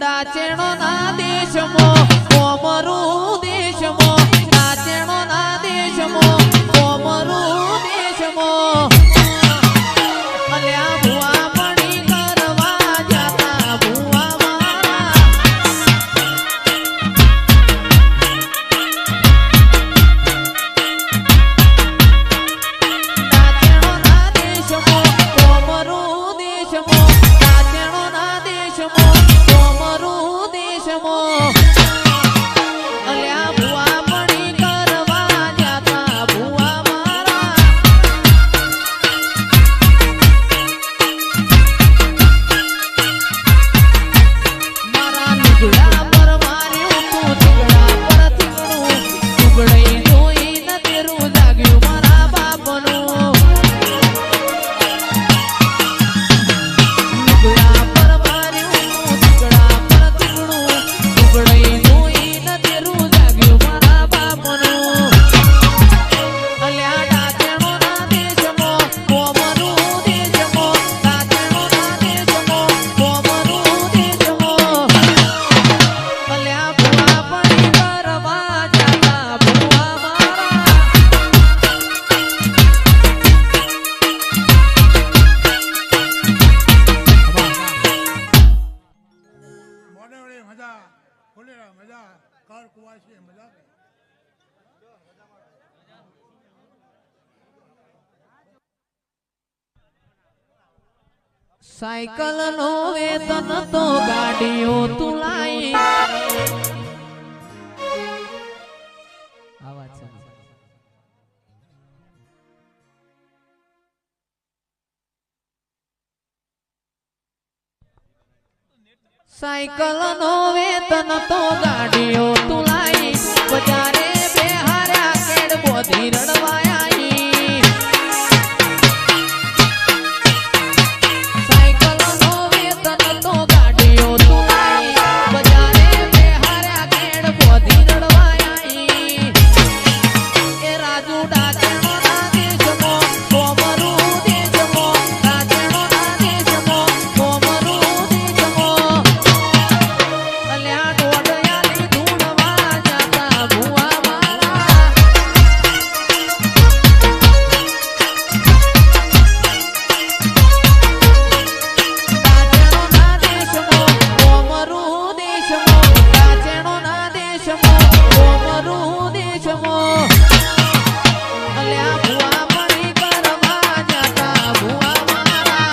દાચેણો ના દેશમાં કોમરું દેશમાં દાચેણો ના દેશમાં કોમરું દેશમાં અલ્યા ભુવા મણી કરવા જાતા ભુવા મારા દાચેણો ના દેશમાં કોમરું દેશમાં દાચેણો ના દેશમાં કોમરું દેશમાં અલ્યા ભુવા મણી કરવા જાતા ભુવા મારા મારા લુગડા પર માર્યું તું ઝઘડા પર થીગડું ઝઘડઈ જોઈ ન તેરું જાગ્યું મારા બાપનું લુગડા પર માર્યું તું ઝઘડા પર થીગડું ઝઘડઈ જોઈ ન તેરું જાગ્યું મારા બાપનું અલ્યા દાચેણો ના દેશમાં કોમરું દેશમાં દાચેણો ના દેશમાં કોમરું દેશમાં અલ્યા ભુવા પડી કરવા જાતા ભુવા મારા મોડે મજા ફૂલેરા મજા કર કુવાસી મજા સાયકલ નો વેતન તો ગાડીઓ તુલાઈ આવાજ છે સાયકલ નો વેતન તો ગાડીઓ તુલાઈ બજારે બેહાર્યા કેડ બોધી રડવાયા સાયકલ નો વેતન તો ગાડીઓ તુલાઈ બજારે બેહાર્યા કેડ બોધી રડવાયા એ રાજુ દાચેણો ના દેશમાં કોમરું દેશમાં દાચેણો ના દેશમાં કોમરું દેશમાં અલ્યા ડોડયાલી ધૂણવા જાતા ભુવા મારા દાચેણો ના દેશમાં કોમરું દેશમાં દાચેણો ના દેશમાં કોમરું દેશમાં અલ્યા ભુવા મણી કરવા જાતા ભુવા મારા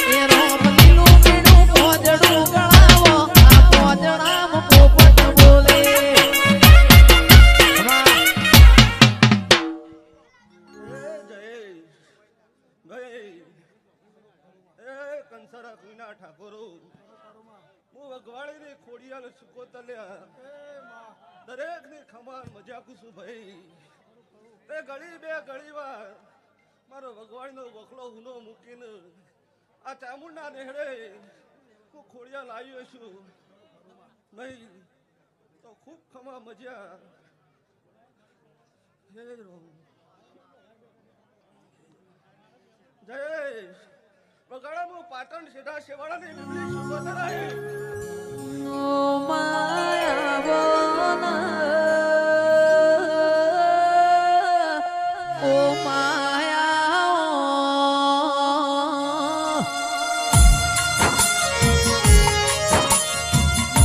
એ રોમ લીલું પીળું પોજડું ગળાવો આ પોજડામાં પોપટ બોલે કંસારા કુઈના ઠાકોરો હું વગવાળી ની ખોડિયાને સુકો તલ્યા દરેક ની ખમાન મજા કુસુ ભાઈ તે ઘડી બે ઘડી વાર મારો વગવાળીનો વખલો હુનો મૂકીને આ ચામુંડા નેહડે હું ખોડિયા લાવ્યો છું નહીં તો ખૂબ ખમા મજા હે રોમ જયેશ બગાડામાં પાટણ સીધા શેવાળાની બીબલી સુગોતરાય ઓ માયા બોના ઓ માયા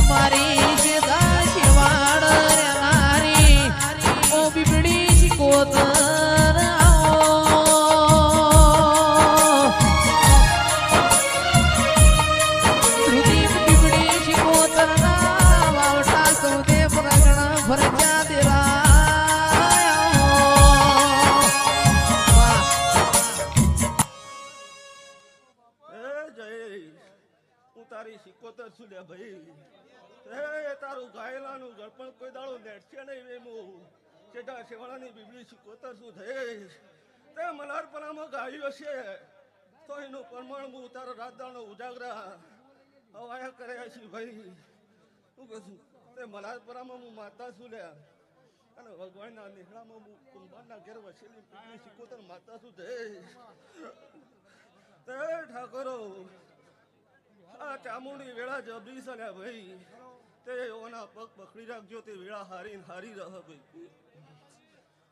મારી સીધા શિવાળ રેવારી ઓ બીબડી શિકોતર બીબડી શિકોતર ના વાવટા સૌદે પ્રગણ ફરજા હું તારી શિકોતર છું લે ભાઈ એ તારું ગાયલાનું ગળપણ કોઈ દાડો નેટશે નહીં વેમું સેટા શેવાળાની બીબડી શિકોતર શું થઈ તે મલારપરામાં ગાયું હશે તો કોઈનું પ્રમાણ હું તારો રાતદાનો ઉજાગરા હવાયા કર્યા છે ભાઈ. શું કહું તે મલાપરામાં હું માતા છું લ્યા અને ભગવાનના નિહળામાં હું કુંભારના ઘેર વસેલી પીલી સિકોતર માતા છું તે ઠાકોરો આ ચામુંડી વેળા જબરી સલ્યા ભાઈ તે ઓના પગ પકડી રાખજો તે વેળા હારી હારી રહ ભાઈ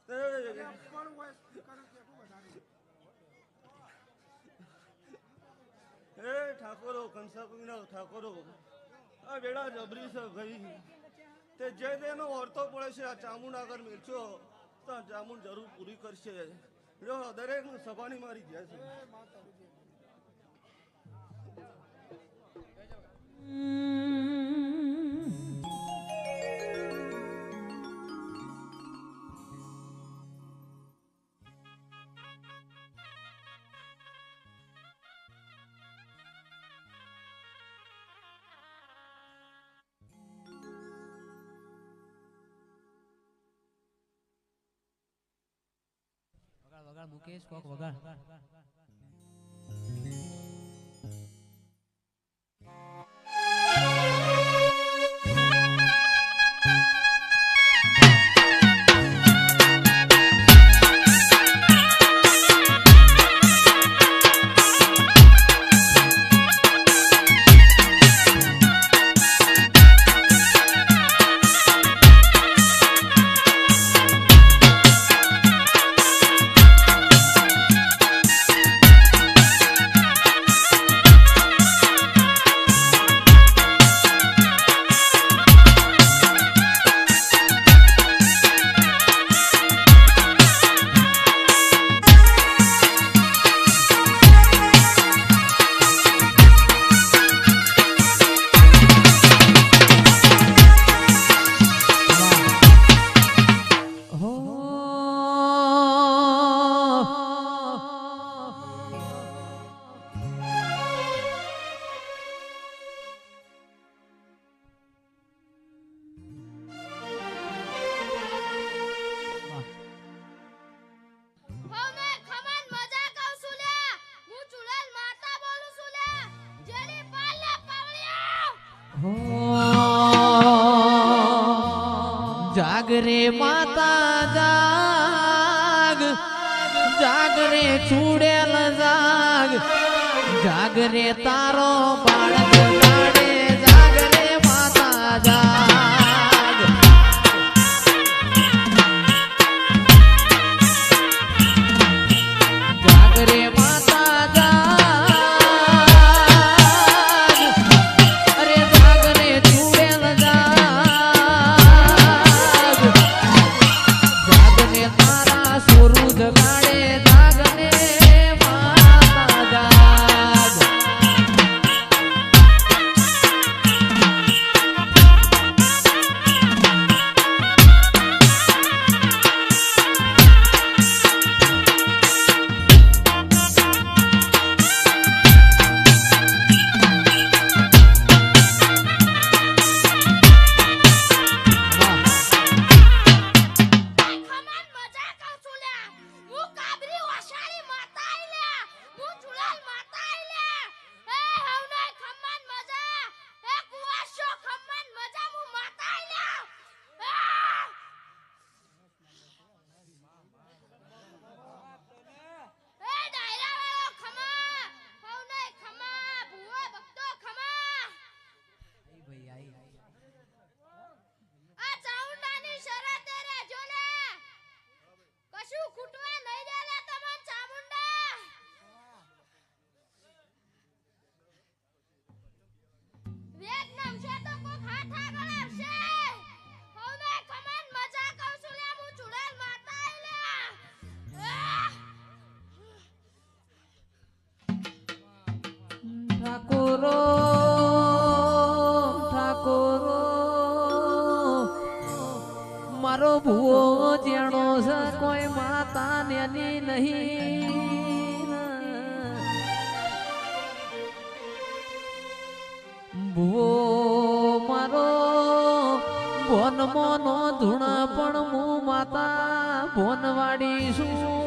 તે હે ઠાકોરો કંસાપુરીના ઠાકોરો આ વેળા જબરી છે ભાઈ તે જે તેનો ઓરતો પડે છે આ ચામુંડ આગળ મેળશો તો આ ચામુંડ જરૂર પૂરી કરશે જો દરેક સભાની મારી ગયા છે. વગાડ મુકેશ કોક વગાડ. जाग रे माता जाग, जाग रे चूड़ेल जाग, जाग रे तारो बाळक लाडे, जाग रे माता जाग. जाग रे माता जाग, अरे जाग रे चूड़ेल जाग, जाग रे तारा सूरज गाड़े, जाग रे माता जाग. ઠાકોરો ઠાકોરો મારો ભૂવો જેણો છે કોઈ માતા નેની નહીં. ભૂવો મારો ભોન મોનો ધૂણ પણ હું માતા ભોનવાડી છું.